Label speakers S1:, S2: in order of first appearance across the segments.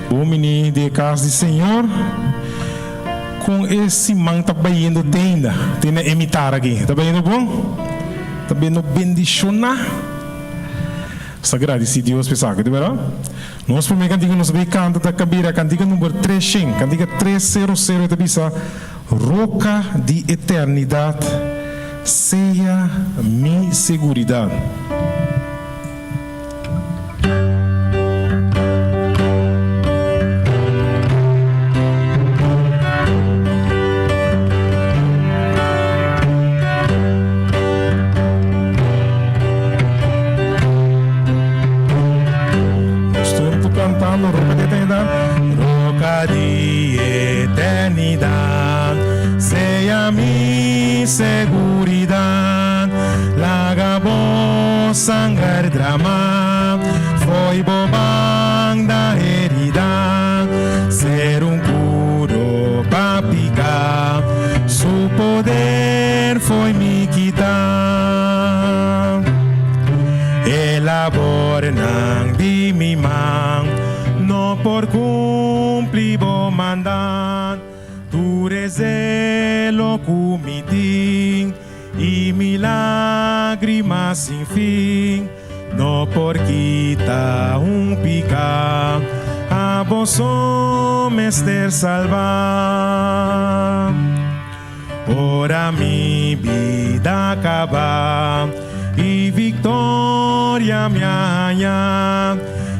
S1: Domini de casa do Senhor, com esse man tá baindo tenda, tem a imitar aqui, tá baindo bom? Tá baindo bendicionar. Sagrado se Deus pensar, de verdade? Nós primeiro cantiga nós vai cantar da cabira, cantiga número 300, cantiga 300, tá bisa, roca de eternidade, seja minha seguridade. Roca de eternidade, seja minha seguridade. Laga sangue drama, foi bobão da herida, ser curo para picar, seu poder foi me quitar. Elabora de mi mão, no por cumplir bo mandat, tu rezelo comitim e mi lágrimas sin fin, no por quita pica, a vos mester salvar. Ora mi vida acaba e victoria me haya,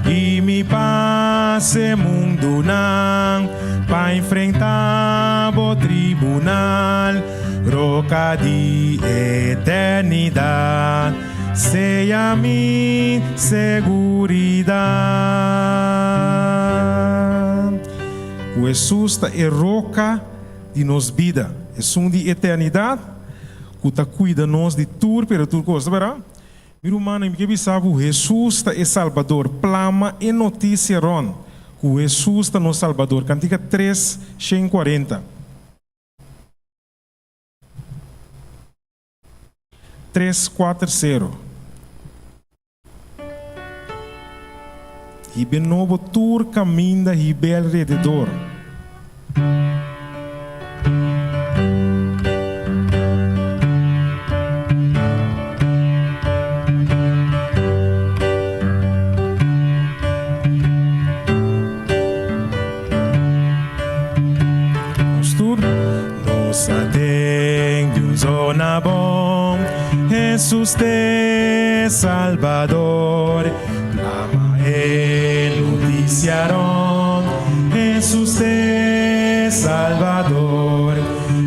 S1: e me passe mundo não para enfrentar o tribunal. Roca de eternidade, seja minha seguridade. O Jesus é roca de nos vida, é som de eternidade, que está cuida nós de tudo, pero tudo coisa, verá? Meu humano, que sabe, Jesus é Salvador, plama e notícia ron, que Jesus está no Salvador, Cantiga 3, 140. 340. E de novo tur caminha e bel rededor. Jesus te Salvador, clama el noticiaron. Jesus te Salvador,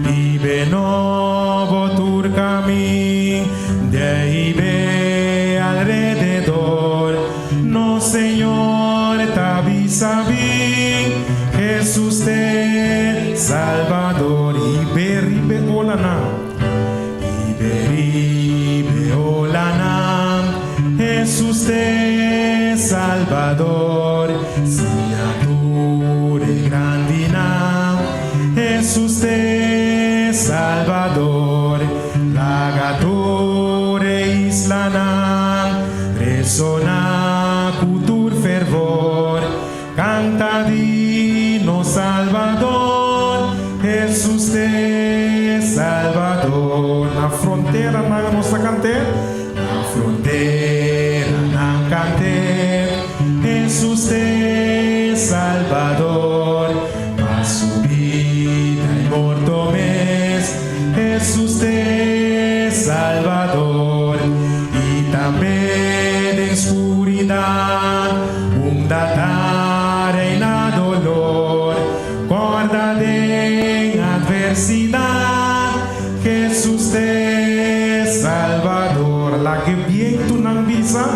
S1: vive novo tur camino, de ahí ve alrededor. No Señor te avisa bien, Jesus te Salvador, y ribe olana. Jesus te Salvador, criatura grandina. Jesus te Salvador, lagatore islana, resona cultur fervor, canta dino Salvador. Jesus te Salvador, na fronteira na nossa canteira, na fronteira na canteira, Jesus te Salvador, a subida e morto mes, Jesus te Salvador, e também de escuridão, datar e na dolor, corda de adversidade, Jesus te Salvador, la que bien tu não visa,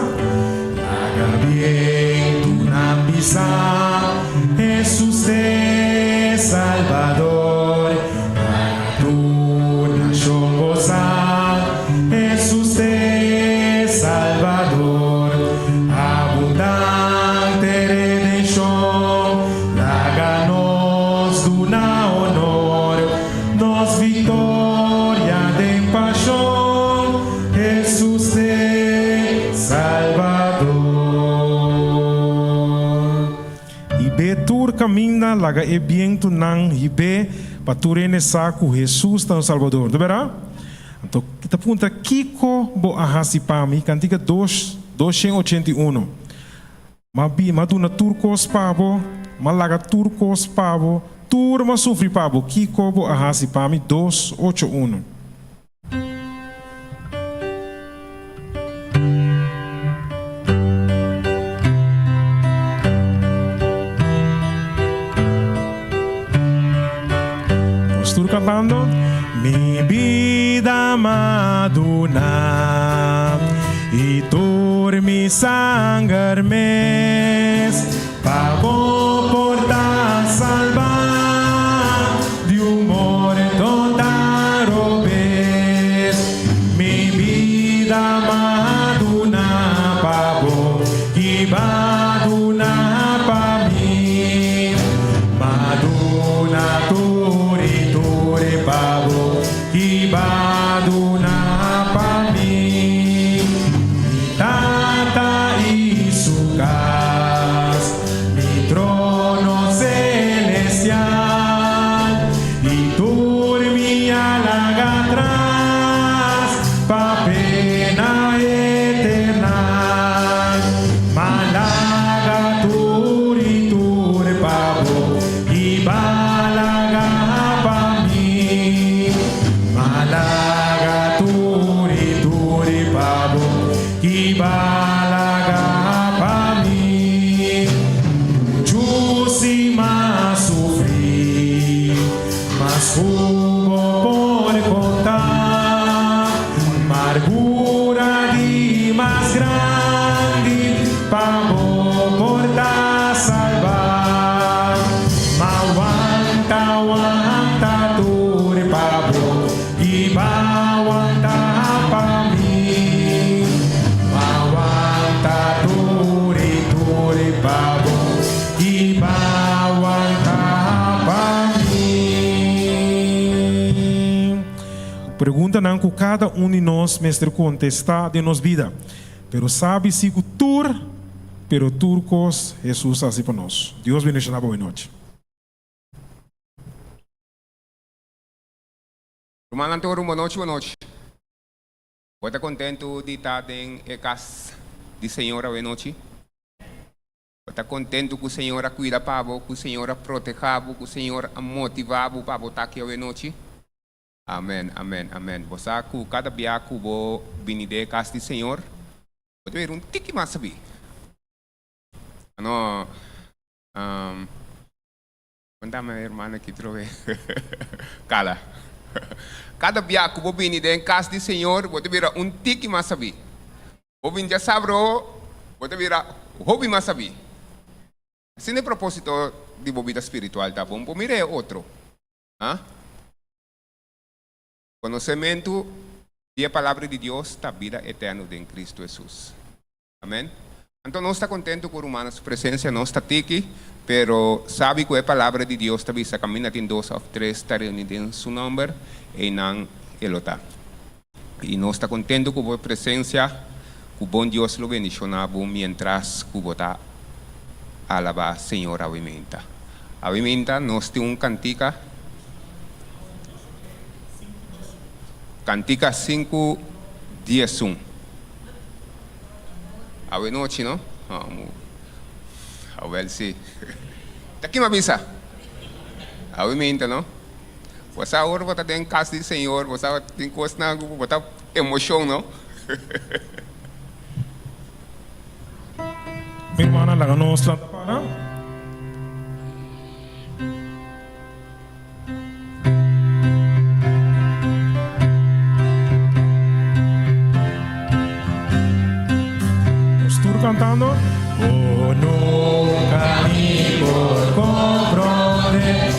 S1: la que bien tu não visa, Jesus te Salvador, la tu nación goza, Jesus te Salvador, abundante redención, daga-nos do na honor, nos victoria de paixão, Jesus te Salvador. E betu laga e bien tu nang hibe paturene sa ku Jesus tan Salvador. De vera? Então, kita punta kiko bo ahasi pami cantica 281. Maduna turcos pabo, malaga turcos pabo, turma sufri pabo, kiko bo ahasi pami 281. Cantando mi vida maduna y dormi sangarmes pavo porta salvar de un muerto tarobes mi vida maduna pavo y maduna pa mí maduna pavo ibaduna pami tata isukas mi trono celestial y dormía laga atrás pa pena eterna malaga turi pavo ibalaga Malaga turi pavo ibalaga pami Jusi mas sufri mas hubo por contar amargura de más grande pavo por dar salvar aguanta turi pavo Bawanta pa mi, bawanta turi pavo, bawanta pa mi. Pergunta não que cada de nós, mestre, contesta de nos vida, pero sabe se que pero turcos Jesus assim para nós. Deus bendiga, boa noite.
S2: Rumah turun boa noite. Vou estar contente de estar em casa de Senhora boa noite. Vou estar contente que o Senhor cuida para você, que o Senhor proteja, que o Senhor motiva para estar aqui boa noite. Amém. Você que cada dia que vou vir de casa de Senhor, vou ter tique mais saber. Não, quando minha irmã aqui trouxe, cala. Cada dia que vou vir em casa do Senhor, vou ter tique mais saber. Vou vir já sabe, vou ter hobby mais saber. Assim é o propósito de vida espiritual, tá bom? Vou mirar outro. Conhecimento e a palavra de Deus da vida eterna em Cristo Jesus. Amém? Então, nós estamos contentes com a sua presença, nós estamos aqui, pero sabe que a palavra de Deus também se caminha em 2 ou 3, está reunida em seu nome e não elota. E nós estamos contentes com a presença, que o bom Deus lo bendicionava, mientras que você alaba Senhor avimenta. Avimenta, nós temos cantica 5:11. A noite, não? A ver se. Daqui me avisa. A mente, não? Você agora vai estar em casa do Senhor, você tem coisa na vai estar emoção, não?
S1: Minha irmã, lá não está para. Cantando oh nunca me por comprender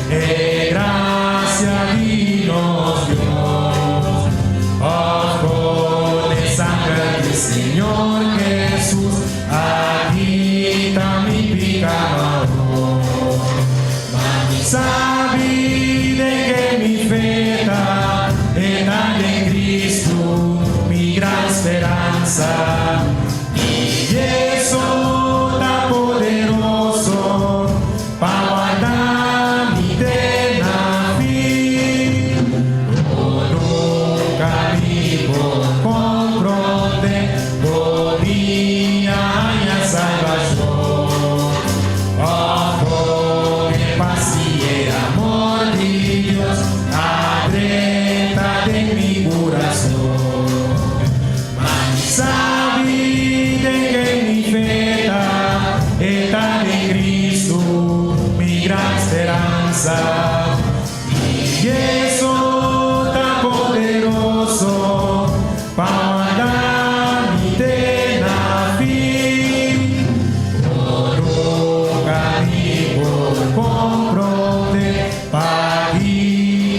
S1: gracia de nos Dios con el sangre del Señor Jesús agita mi pecado mas sabe de que mi fe está en Cristo mi gran esperanza y eso está poderoso para guardar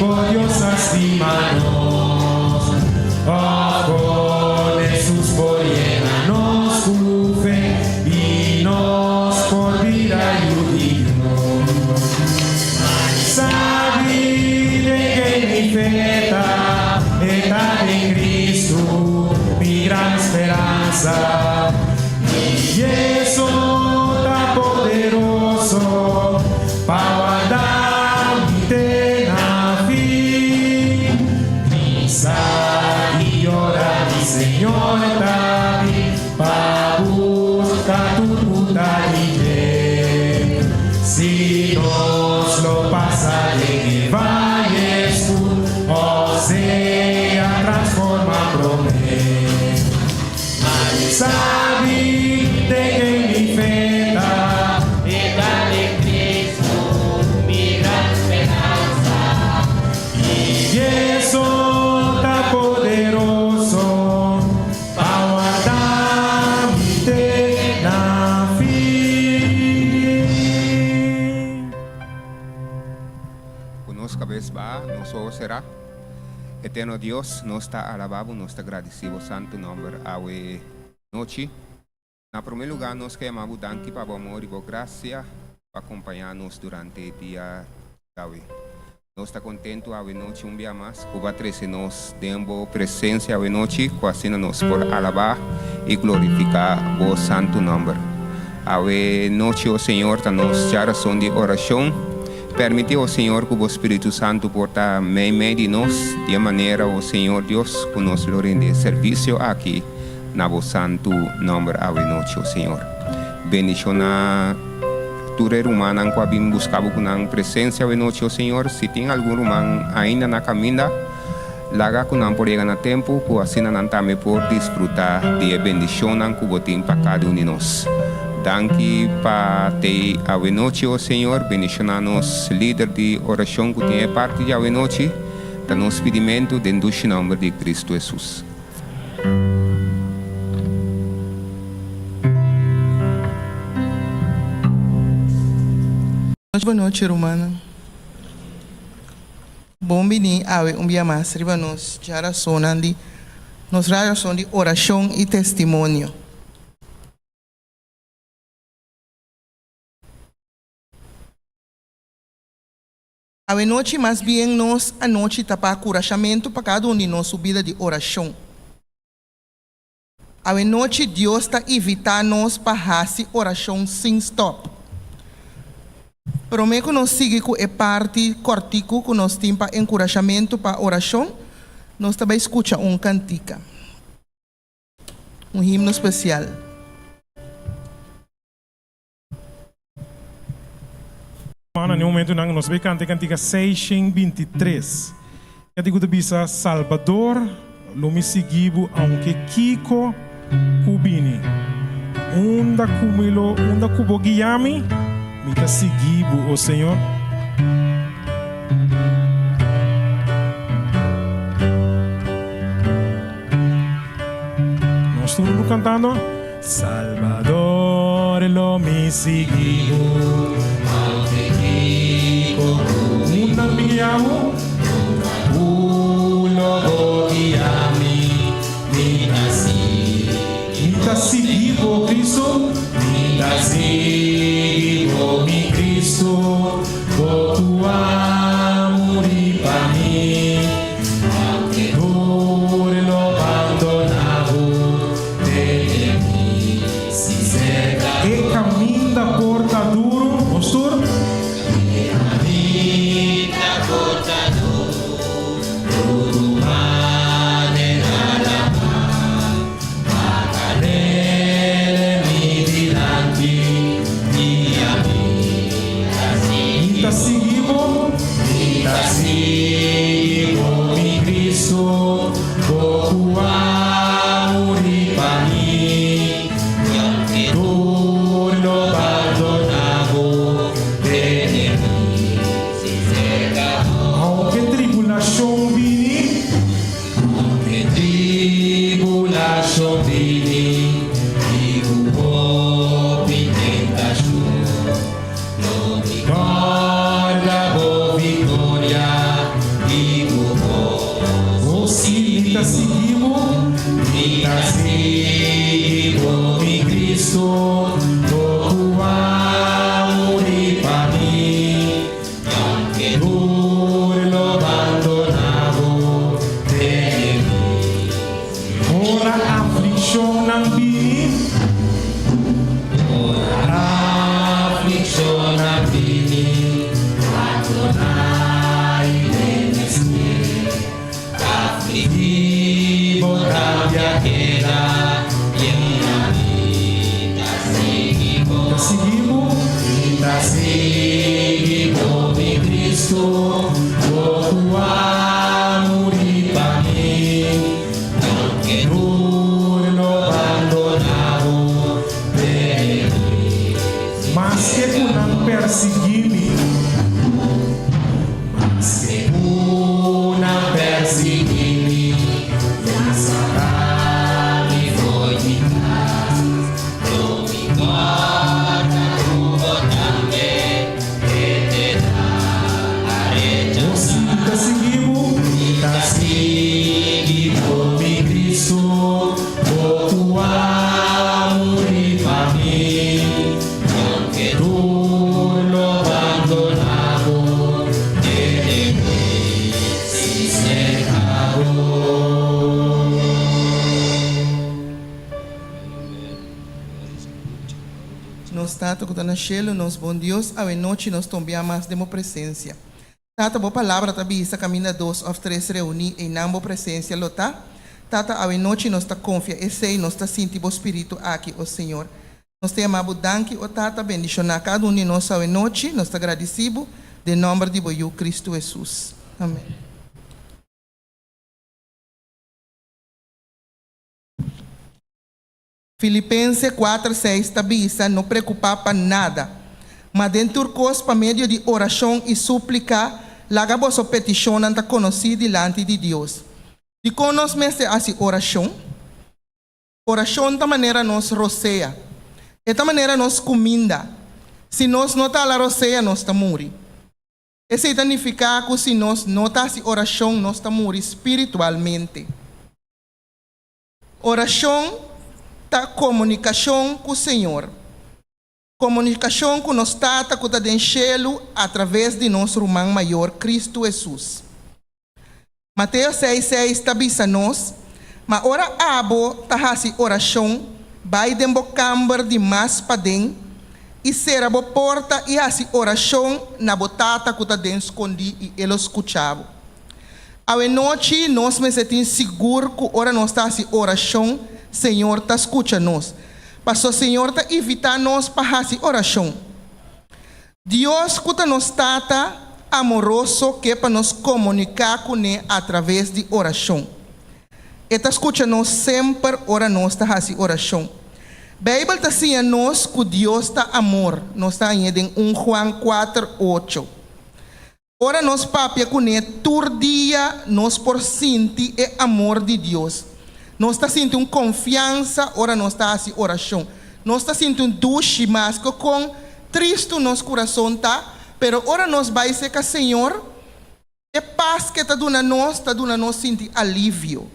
S1: por Dios estímanos. Oh, con Jesús por llenarnos su fe y nos por vida y digno. Sabide que mi fe está en Cristo, mi gran esperanza. Y eso está poderoso para guardar mi eterna fin. Misa y ora, mi Señor está aquí para buscar tu puta y si nos lo pasa de que vayas tú, o sea, transforma promete. Sabí de que mi fe está en Cristo, mi gran esperanza. Y eso está poderoso para guardar mi eterna fin.
S2: Conozca vez va, nosotros será. Eterno Dios, nos está alabado, nos está agradecido, santo nombre, awe noite. Na primeiro lugar, nós queremos danke para o amor e a graça para acompanhar-nos durante o dia de nós está contente a noite dia mais, que vai trazer nos dando presença a noite, que assim nos por alabar e glorificar o santo nome. A noite, o Senhor, está nos geração de oração. Permite o Senhor que o Espírito Santo porta meio de nós, de maneira o Senhor Deus que nos lo rende serviço aqui. Na voz santo nome a noite, o Senhor. Bendição na tura humana que abim buscava com a presença a noite, o Senhor. Se tem algum humano ainda na caminha, laga com não por chegar na tempo, que assim não também por desfrutar de bendição que o tem para cada um de nós. Danke para te a noite, o Senhor. Bendição a nos líder de oração que tem parte de a noite, da nosso pedimento dentro do nome de Cristo Jesus.
S3: Boa noite, Romana. Bom dia, awe dia mais, riba nos geração de oração e testemunho. A noite mais bem nós a noite tapa curachamento para cada um de nós subida de oração. A noite Deus está evitando nós para fazer oração sem stop. Prometo que nós siga com a parte cortico que nós temos para encorajamento para oração. Nós também escuta cantica, himno especial.
S1: No momento nós vamos cantar cantiga 623. Cantiga bisa Salvador, lo me seguivo aunque Kiko Kubini. Unda kumilo, unda kubo guiami, me tá seguivo, o Senhor. Nós estamos cantando Salvador, lo me seguivo. Una miamo, uno guiami, mita seguivo Cristo, mita seguivo mi Cristo, por tu amor y para mí, aunque dure lo abandonado de mí, si cerca e camina porta duro, pastor. Oh, sim, nita seguimos, mi Cristo, tu amor y para mí, aunque dure lo abandonado de mí. Ora aflicción ang bini, ora aflicción ang bini, Adonai benesti, afligivo cambia queda, y en la vida seguimos, mi Cristo, tu amor y para mí, aunque dure lo abandonado de mí. Mas que tu não persegui-me, mas que tu não persegui-me, sarà mi foi de casa, não me guarda, tu também, e te dá areia. Nunca seguimos, mi Cristo, tu amor y para mí, aunque tú lo abandonado de mí, si se acabó.
S3: Nós tata que está no cielo, nos bom Deus, a noite nós tombiamos de presença. Tata, boa palavra, tabisa, camina 2 ou 3 reunir em namo presença, lota. Tata, a noite nós está confia, e sei, nós está sentindo o Espírito aqui, o Senhor. Nós te amamos, danke, o Tata, bendicionar cada um de nós a noite, nós está agradecido, de nome de Boiú Cristo Jesus. Amém. Filipenses 4:6 tabisa, não preocupar para nada, mas dentro cos para meio de oração e súplica, laga vossa petição anda conhecida diante de Deus. E conosco mesmo assim oração da maneira nos roceia, da maneira nos comida. Se nós não tá lá roceia, nós tá morri. Esse significa que se nós não tá assim oração, nós tá morri espiritualmente. Oração tá comunicação com o Senhor. Comunicação com nós tata que está dentro do cielo através de nosso irmão maior Cristo Jesus. Mateus 6:6 tabisa nós, mas ora abo tahasi oração, vai dembo camber de mas padem, e será bo porta e hasi oração na botata que está dentro escondi e ele escutava. A noite nós me sentimos seguro que ora nós está assim oração, Senhor está escutando nós. Mas o Senhor está evitando nós para fazer oração. Deus que nos trata amoroso que para nos comunicar com Ele através de oração. Ele escuta nós sempre, ora nós está fazendo oração. A Bíblia está dizendo nós que Deus está amor. Nós está em 1 Juan 4:8. Ora nós papia com Ele, todo dia nós por sentir o amor de Deus. Nós está sentindo confiança, ora nós está assim oração. Nós está sentindo duche, mas com triste nosso coração tá, pero ora nós vai ser que Senhor, e paz que está dando nós sentir alívio.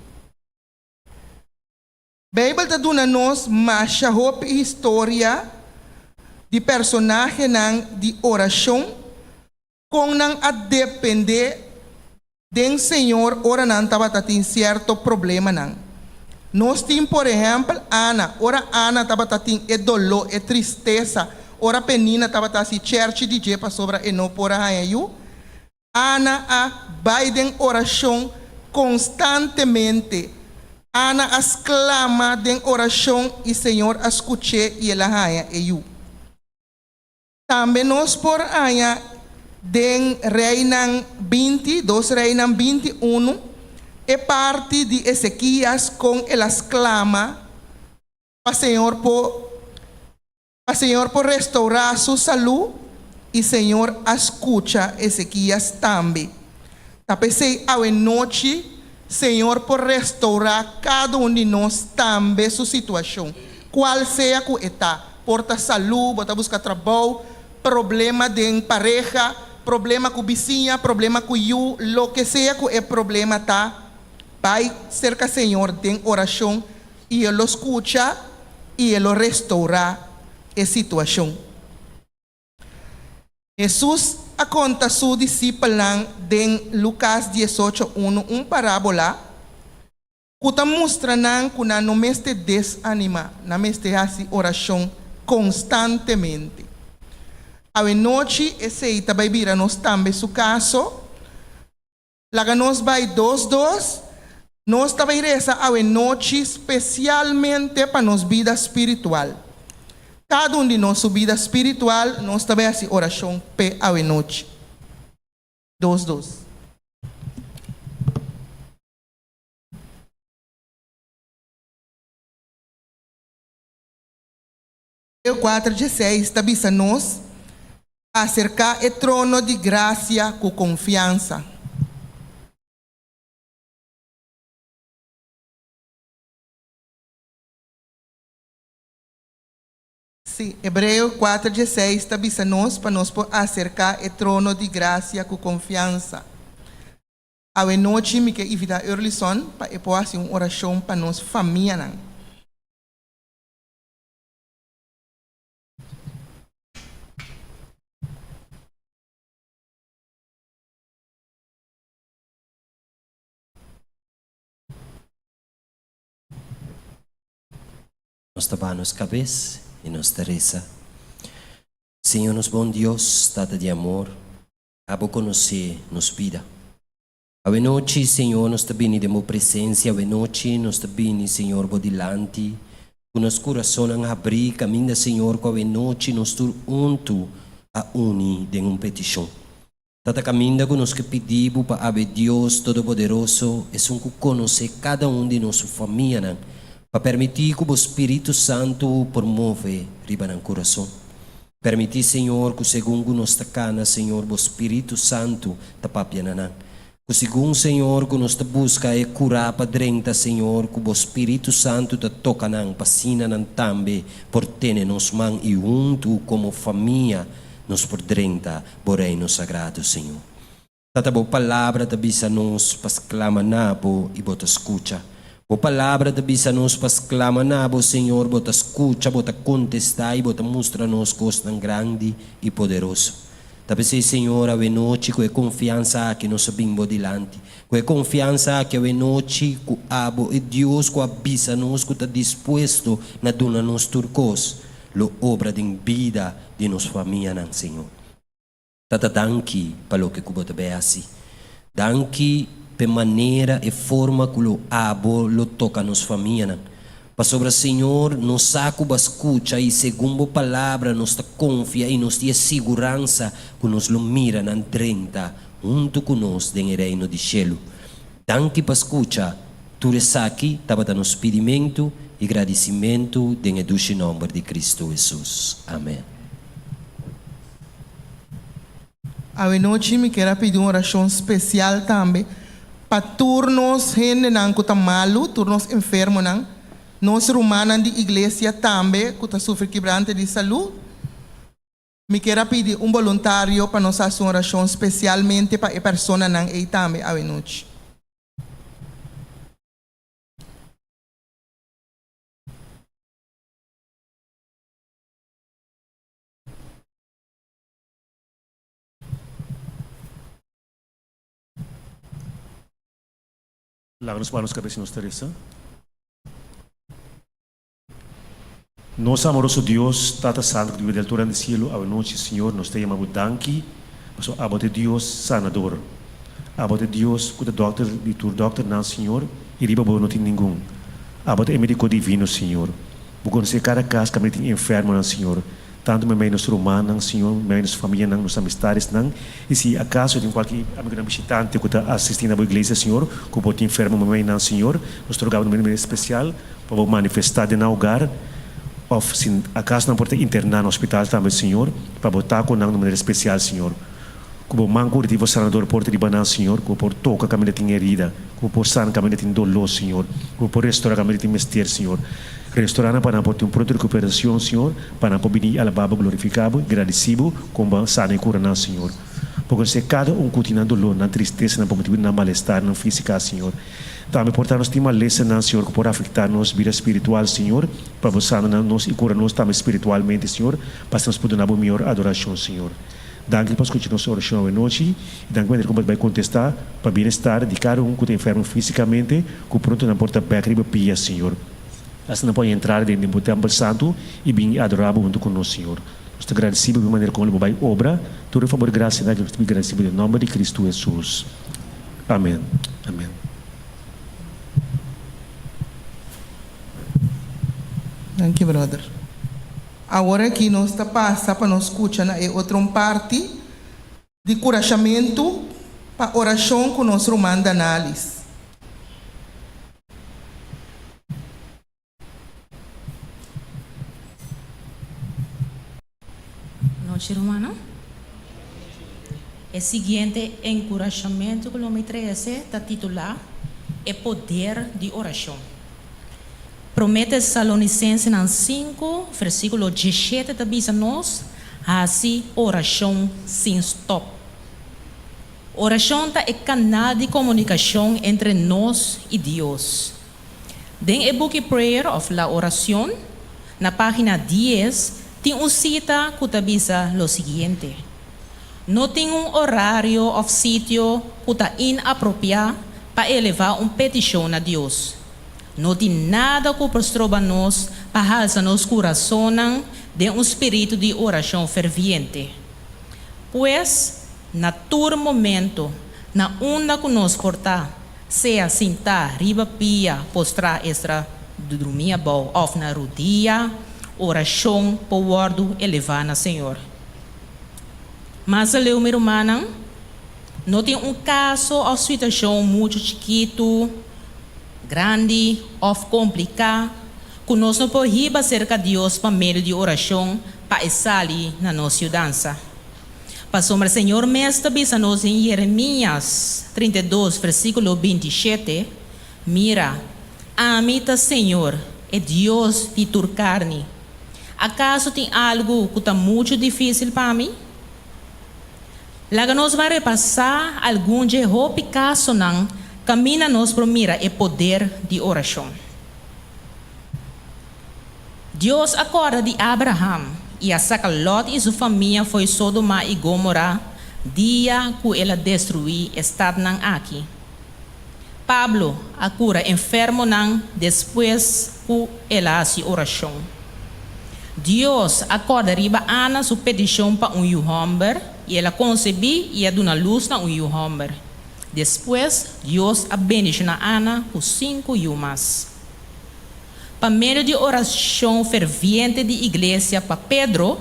S3: Bíblia está dando nós mais história de personagem de oração, com não a depender do Senhor, ora não estava tendo certo problema não. Nós temos, por exemplo, Ana. Ora Ana estava tendo dolor, tristeza. Ora Penina estava tendo church de jepa sobre e não por aí. Ana a Biden oração constantemente. Ana exclama de oração e Senhor escute e ela raia e eu. Também nós por aí den Reinan 20, 2 Reinan 21. É parte de Ezequias com ele exclama para Senhor por restaurar sua saúde e Senhor escuta Ezequias também. Tapecei a noite, Senhor por restaurar cada um de nós também sua situação. Qual seja que está, porta saúde, bota buscar trabalho, problema de pareja, problema com vizinha, problema com you, lo que seja que é problema tá, vai cerca Senhor, tem oração e Ele escuta e Ele restaura a situação. Jesus aconta su discípulo em Lucas 18:1 parábola que mostra que não meste desanima, não meste assim oração constantemente. A noite esse também vira nos também su caso, laga nos vai dos nós também reza a noite especialmente para nos vida espiritual. Cada de nós vida espiritual, nós também assim oração pe a noite. Dos. 4:16 tabisa nos acercar o trono de graça com confiança. Sim, Hebreu 4:16 tabisa nos para nos acercar o trono de graça com confiança. A noite me que evita earlyson para eu fazer uma oração para nos família.
S4: Nos tabanos cabeça e nos reza. Senhor, nos bom Deus, data de amor, abo conhecer nos vida. A noite, Senhor, nos tabini de mo presença, a noite, nos tabini, Senhor, bodilante, com nos coração ang abrir, caminho, Senhor, com a noite, nos tur unto a uni de petição. Tata caminho que nos que pedimos para a Deus Todo-Poderoso, é um que conhecer cada de nossa família, para permitir que o Espírito Santo promove riba no coração. Permitir, Senhor, que segundo nos tacana, Senhor, o Espírito Santo tapapianan. Que segundo, Senhor, que nos busca é curar para drenta, Senhor, que o Espírito Santo te toca nan, pasina nan tambe, por ter nos man e junto como família, nos por drenta, por reino sagrado, Senhor. Tata bo palavra te bisa nos pas clama nabo e bota escucha. O palavra da bisa nos pas clama na bo Senhor, bota escucha, bota contestar e bota mostra nos coisas tão grande e poderoso. Tapi se Senhor a noite com a confiança que nos bimbo dilante, com a confiança que a noite com abo e Deus com a bisa nos que está disposto na dona nos turcos, lo obra de vida de nos família nan Senhor. Tata danki palo que kubota beasi, danki de maneira e forma que o abo lo toca nos família. Para sobre o Senhor, nos saco bascucha e segundo a palavra nos confia e nos dá segurança que nos lo mira na 30 junto conosco no reino de cielo. Danke bascucha, tu resaki, tabata nos pedimento e agradecimento em doce nome de Cristo Jesus. Amém.
S3: A noite me quero pedir uma oração especial também para turnos gente não que está malo, turnos enfermos não, nós romanos de igreja também que está sofrendo quebrante de saúde. Me quero pedir voluntário para nós fazer uma oração especialmente para a pessoa não e também a noite.
S5: Laga nos manos cabeça nos Teresa. Nosso amoroso Deus, Tata Santo que vive da altura do cielo, a noite, Senhor, nos te chamamos danki, mas abo de Deus sanador. Abo de Deus, que o doctor, de tu doctor não, Senhor, e riba não tem nenhum. Abo de médico divino, Senhor. Bukan se cada caso que tem enfermo, não, Senhor. Tanto me nos romanos, Senhor, me nos família, nos amistades, não. E se acaso tem qualquer amigo visitante que está assistindo à igreja, Senhor, que pode enfermo, me não, Senhor, nos trocamos um número especial para manifestar de no lugar. Ou se acaso não pode internar no hospital também, Senhor, para botar com um número especial, Senhor. Como manco de você sanador porta de banana, Senhor, como por toca a caminha tem herida, como por sana a caminha tem dolor, Senhor, como por restaurar a caminha tem mestre, Senhor. Restaurar para não ter um pronto de recuperação, Senhor, para não poder ir à baba glorificado, agradecido, como sana e cura, Senhor. porque se cada continua dolor, na tristeza, na motivo na malestar, na física, Senhor. Também portar-nos de uma lesson, Senhor, que pode afetar nossa vida espiritual, Senhor, para você nos e curar-nos também espiritualmente, Senhor, para que nós possamos dar uma melhor adoração, Senhor. Danke para escutar nossa oração à noite, e danke para como vai contestar, para bem-estar de cada que está enfermo fisicamente, que pronto não porta pecado e pia, Senhor. Assim não pode entrar dentro do templo santo e bem adorável junto com nós, Senhor. Nós te agradecemos de maneira como ele vai obra, todo favor e graça, nós te agradecemos em nome de Cristo Jesus. Amém. Amém.
S3: Thank you, brother. Agora que nós está passa para nós escutar é outra parte de encorajamento para oração com nosso irmão de análise.
S6: Noite, hermano. O seguinte encorajamento que eu me trouxe está titulado "O Poder de Oração". Promete Salonicenses 5, versículo 17, diz-nos assim: oração sem stop. Oração é canal de comunicação entre nós e Deus. Em o book Prayer of la Oración, na página 10, tem cita que diz o seguinte: não tem horário ou sítio que está inapropriado para elevar uma petição a Deus. Não tem nada que prostroba-nos para alçar nos coração de espírito de oração ferviente. Pois, na todo momento, na onda que nos portar, seja sentar, riba pia, postrar extra, dormir bom, ou na rodilha, oração por word elevar na Senhor. Mas, meu irmão, não tem caso ou situação muito chiquito, grande ou complicado, que nós não podemos acerca de Deus por meio de oração para sair na nossa dança. Passamos ao Senhor mestre, diz-nos em Jeremias 32, versículo 27, mira, a mim, Senhor, é Deus de tua carne. Acaso tem algo que está muito difícil para mim? Lá nós vamos repassar algum de roupa caso não, camina-nos para mira o poder de oração. Deus acorda de Abraham e a saca Lot e sua família foi Sodoma e Gomorra, dia que ela destruiu o estado aqui. Pablo a cura enfermo depois que ela se oração. Deus acorda riba Ana sua petição para homem e ela concebeu e a dona luz na homem. Depois, Deus abençoou Ana por 5 yumas. Para meio de oração ferviente de igreja para Pedro,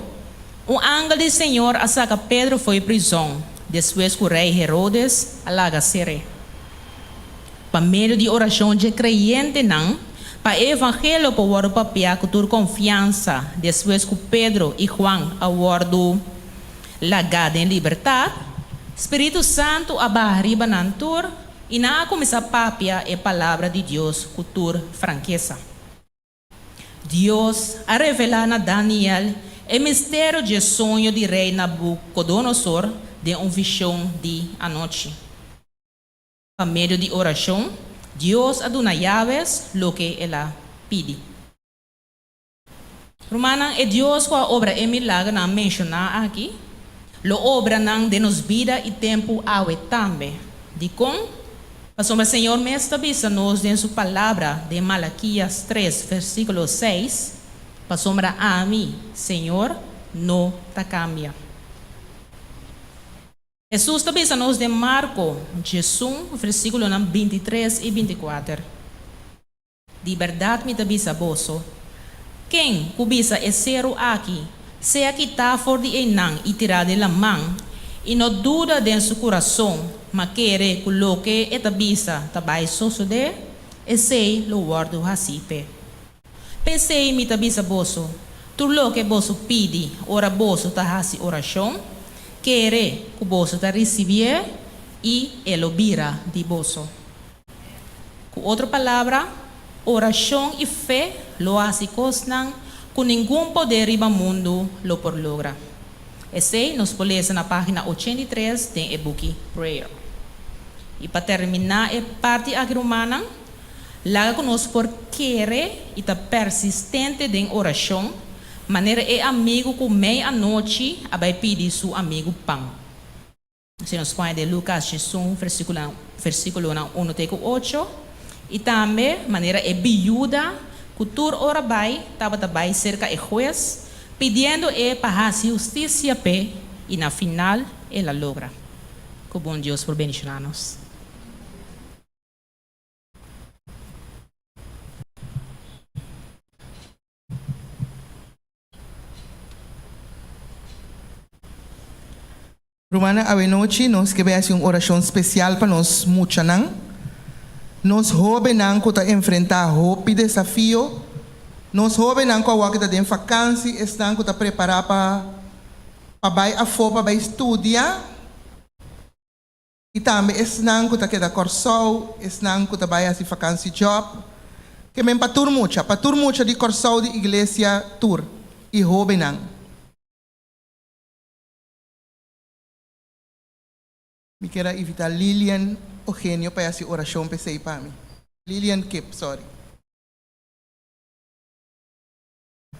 S6: ángel do Senhor asaca Pedro foi prisão, depois que o rei Herodes alaga Sere. Para meio de oração de crente para o evangelho para o papel com toda confiança, depois que Pedro e Juan aguardam lagada em liberdade, Espírito Santo abarriba nantur e na começa a papia a palavra de Deus com toda franqueza. Deus a revelar a Daniel o mistério de sonho de rei Nabucodonosor de uma visão de a noite. Por meio de oração, Deus aduna llaves lo que ela pede. Romana é Deus com a obra e milagre na mencionar aqui. Lo obra de nos vida e tempo awe também. De com, pastor Senhor mestre bisa-nos em sua palavra de Malaquias 3, versículo 6, pastor a mim, Senhor, não ta cambia. Jesus bisa-nos de Marco, Jesus, versículo 23 e 24. De verdade me bisa boso, quem cubisa é zero aqui, seja que está fora de enang e tirar de la mão, e não dura de seu coração, mas quer coloque e tabisa tabai sosode, e sei lo guardo hasipe. Pensei me tabisa boso, tu lo que boso pidi, ora boso ta hasi oração, quer que boso ta recibir e elobira de boso. Com outra palavra, oração e fé lo hasi cosnan, com nenhum poder riba mundo lo por logra. Esse nos polece na página 83 tem e-book Prayer. E para terminar a parte agrumana, laga conosco por querer e tá persistente em oração, maneira é amigo com meia-noite, vai pedir seu amigo pão. Se nos põe de Lucas 1, versículo 1 até 8, e também maneira é viúda, cultura ora vai, estava também cerca de juez, pedindo para a justiça pé, e na final ela logra. Que bom Deus por bendicionar-nos.
S3: Romana, a noite nós queremos uma oração especial para nós muchanan. Nós jovens que está enfrentar hope desafio. Nós jovens que agora está em vacância, estão que está preparar para vai a fora para estudar. E também estão que está queda corso, estão que está vai a vacância job. Que men patur mucha de corso de igreja tour e jovens. Me quero evitar Lilian Eugenio para essa oração pensei para mim. Lilian Kip, sorry.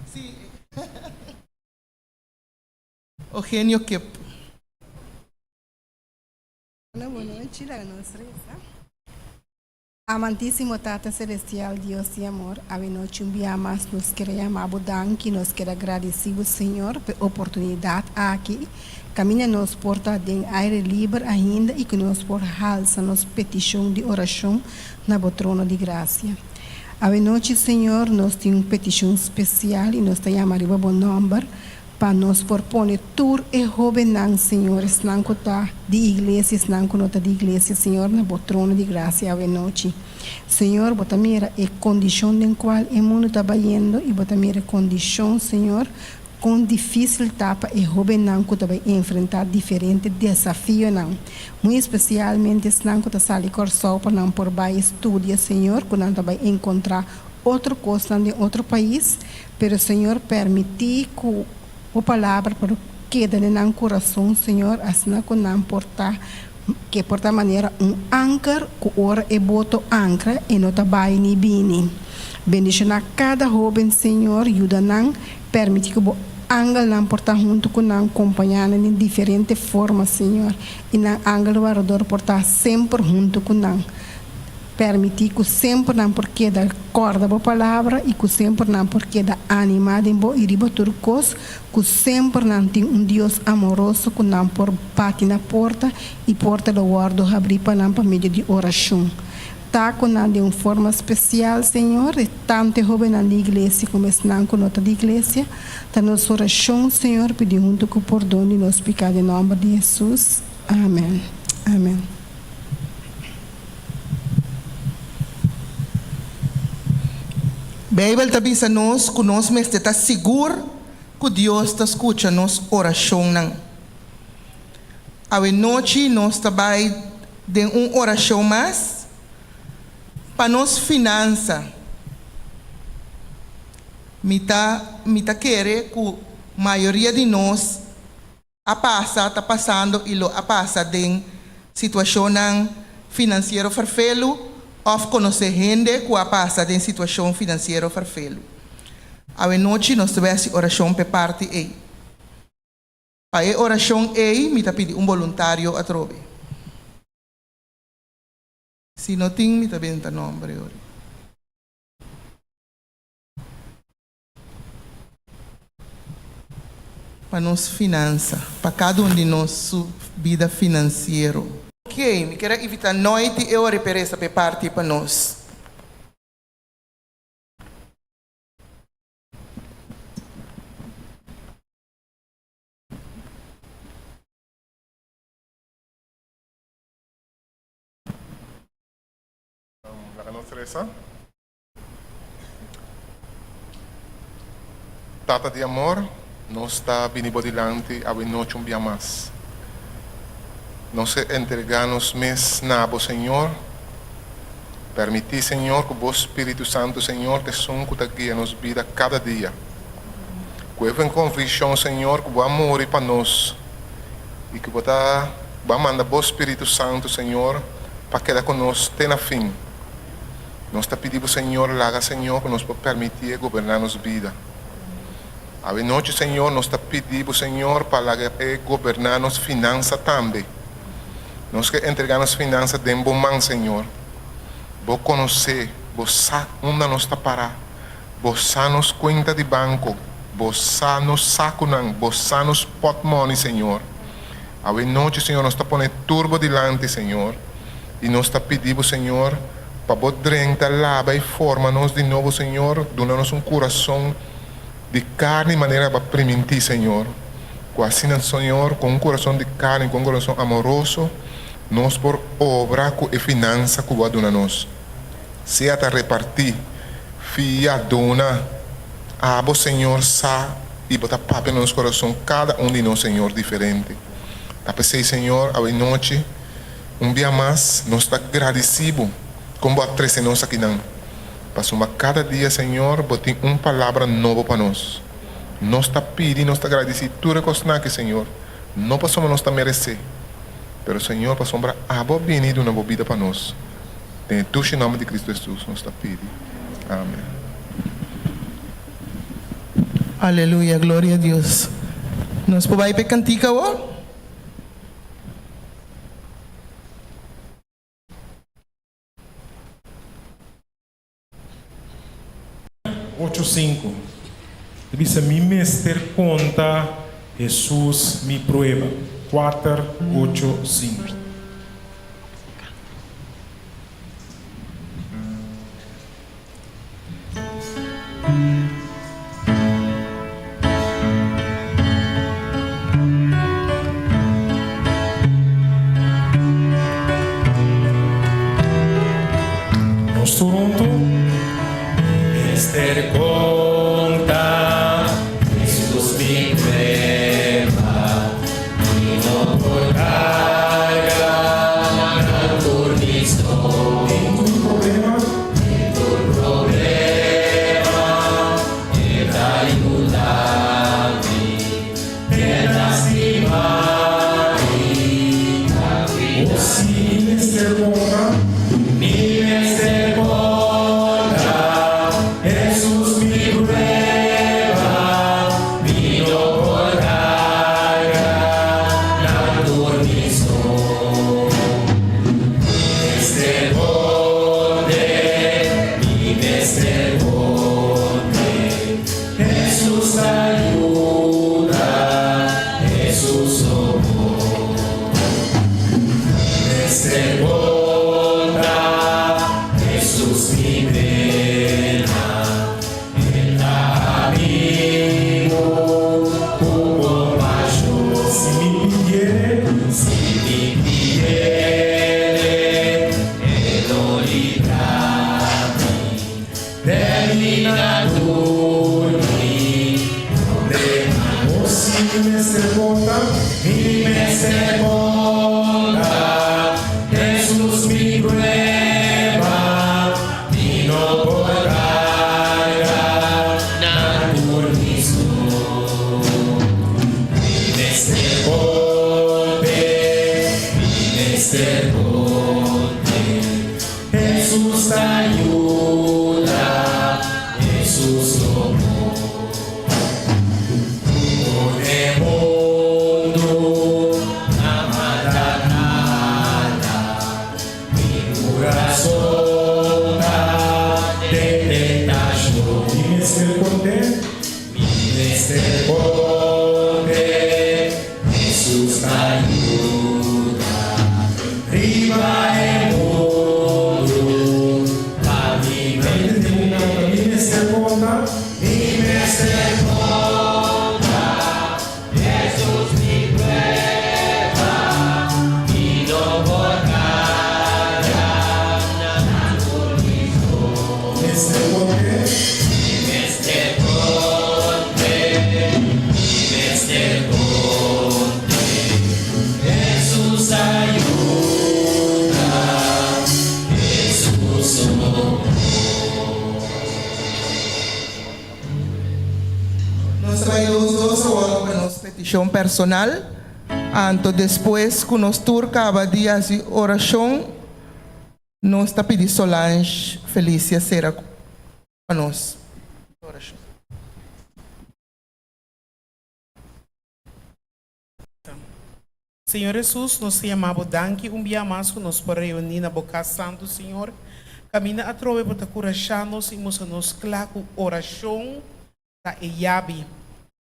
S3: Sim. Eugenio Kip.
S7: Boa noite, la nostra. Amantíssimo Tata Celestial, Deus de amor, a noite mais nos queremos abudanque, nos quer agradecido, Senhor, pela oportunidade aqui. Caminha nos porta de aire livre ainda e que nos por halsa nos petição de oração na trono de graça. A noite, Senhor, nós temos uma petição especial e nós temos arriba bom número para nos propor tur e jovem, Senhor, não está de igreja, não está de igreja, Senhor, na trono de graça a noite. Senhor, bota mira a condição em qual o mundo está indo e bota mira a condição, Senhor, com difícil etapa e jovem não que vai enfrentar diferentes desafios não. Muito especialmente se não que está sali corso para não por vai estudar, Senhor, que não vai encontrar outra coisa de outro país, pero Senhor permitir que a palavra para queda no coração, Senhor, assim que não portar que por tal maneira anchor que ora e boto ancra e não vai ni bini. Bendição a cada jovem, Senhor, ajuda-nos, permite que o ângulo não porta junto com nós, acompanhando de diferentes formas, Senhor, e na ângulo varador porta sempre junto com nós. Permitir que sempre não porque da corda da palavra e que sempre não porque da animada em boa e riba turcos, que sempre não tem Deus amoroso que não por bate na porta e porta do guardo abrir para não para meio de oração. Tá com de uma forma especial, Senhor, e tanto jovem na igreja como estão com outra igreja, tá nossa oração, Senhor, pedir junto com o perdão de nossos pecados em nome de Jesus. Amém. Amém.
S3: Bíblia está dizendo nós que nós mesmos está seguro que Deus está escutando nossa oração. A noite nós também de uma oração mais para nós finanças. Mita querer que a maioria de nós está passando e a passa de situação financeira farfelo ou conhecer gente que passa de situação financeira farfelo. A noite nós tivemos oração para parte A. Para a oração A, me pedi voluntário a trove. Se não tem, me também está nome. Para nós finanças, para cada um de nós, sua vida financeira. Ok, me quero evitar noite e hora para essa parte para nós.
S8: La nostra Tata de amor, nós está venindo dilante a noite dia mais. Nós entregamos mes nabo, Senhor. Permitir, Senhor, que o Espírito Santo, Senhor, te som que te guia nos vida cada dia. com a convicção, Senhor, que vai morrer para nós. E que vai mandar o Espírito Santo, Senhor, para quedar conosco até na fim. Nós te pedimos, Senhor, laga, Senhor, que nos permitir governar nossa vida. A noite, Senhor, nós te pedimos, Senhor, para governar nossa finança também. Nós que entregar nossas finanças de bom mão, Senhor. Vou conhecer, vou saber onde nós está parar. Vou saber nos conta de banco. Vou saber nos saco, vou saber nos pot money, Senhor. A noite, Senhor, nós está pondo turbo delante, Senhor. E nós te pedimos, Senhor, para poder lava e forma-nos de novo, Senhor, dando-nos coração de carne, de maneira para permitir, Senhor. Assim, Senhor, com coração de carne, com coração amoroso, nós por obra e finança que vai dar nós. Se a repartir, fia, dona, abo, Senhor, sa, e botar papo no nosso coração, cada de nós, Senhor, diferente. Apesar, Senhor, a noite, dia mais, nós estamos agradecidos, como a três nós aqui não. Passamos cada dia, Senhor, botem palavra nova para nós. Nós está pedindo, nós está agradecidos, tudo que Senhor. Não passamos nós está merecer. Pero, Senhor, passamos a boa vinda uma boa vida para nós. Em o nome de Cristo Jesus, nós está pedindo. Amém.
S3: Aleluia, glória a Deus. Nós podemos ir cantica hoje?
S1: Ocho cinco. Dice, mi mester conta, Jesús mi prueba. 4, 8, 5. Nos Toronto, mester conta, Jesús mi prueba, y no por carga, no por listo. En tu problema, te da ayudar, te lastima, o si mester conta, mi mester conta, Jesús mi prueba, vino por carga, na dormición. Mester conte, Jesús ayuda, Jesús somos. Mester conta, Jesús mi pena, Él da amigo, como mayor. Si me pidiere, Él lo libra de mi natura, problema. O si me se conta, mi me se conta, Jesús mi prueba, vino por carga, na dormición. Mi mester conte, Jesús ayuda, Jesús somos. O mundo, amada nada, mi corazón de tentación. Mi mester conte, Jesús ayuda, riba el mundo, a mi mente. Mi mester conta, Jesús mi prueba, vino por carga, na dormición. Mi mester conte,
S3: petición personal. Anto después que nos turca a días de oración, nos está pidiendo Solange Felicia será con nos. Oración.
S9: Senhor Jesus, nós te amamos, danke dia mais que nós para reunir na boca santo, Senhor. Camina a trove para curar-nos e nos claro oração da Iabi.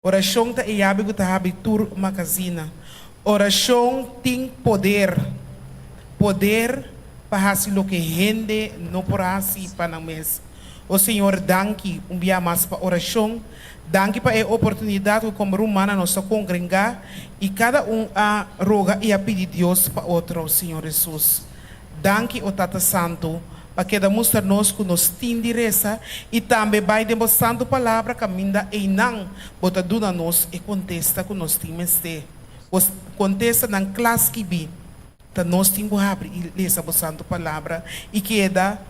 S9: Oração da Iabi que está habitur uma casina. Oração tem poder. Poder para fazer o que gente não pode fazer para nós. O Senhor, danke dia mais para oração. Danke para a oportunidade que como romana nós congregar e cada a roga e a pedir Deus para outro, Senhor Jesus. Danke o Tata Santo para que mostra nós que nos tem direza e também vai demonstrando a palavra caminha e não bota duna nós e contesta que nós temos de. Contesta na classe que vi, que nós temos que abrir e ler a santa palavra e queda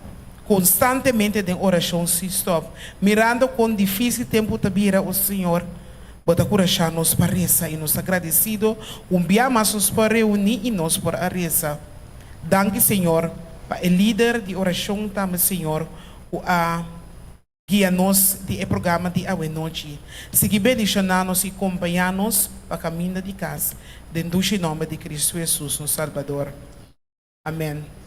S9: constantemente em oração se stop. Mirando com difícil tempo tabira o Senhor, bota coração nos para reza e nos agradecido, dia mais nos para reunir e nos para a reza. Danke, Senhor, para o líder de oração também, Senhor, o a guia-nos de programa de Ave Noite. Seguir bendicionar-nos e acompanhar-nos para o caminho de casa. Dentro do nome de Cristo Jesus, nosso Salvador. Amém.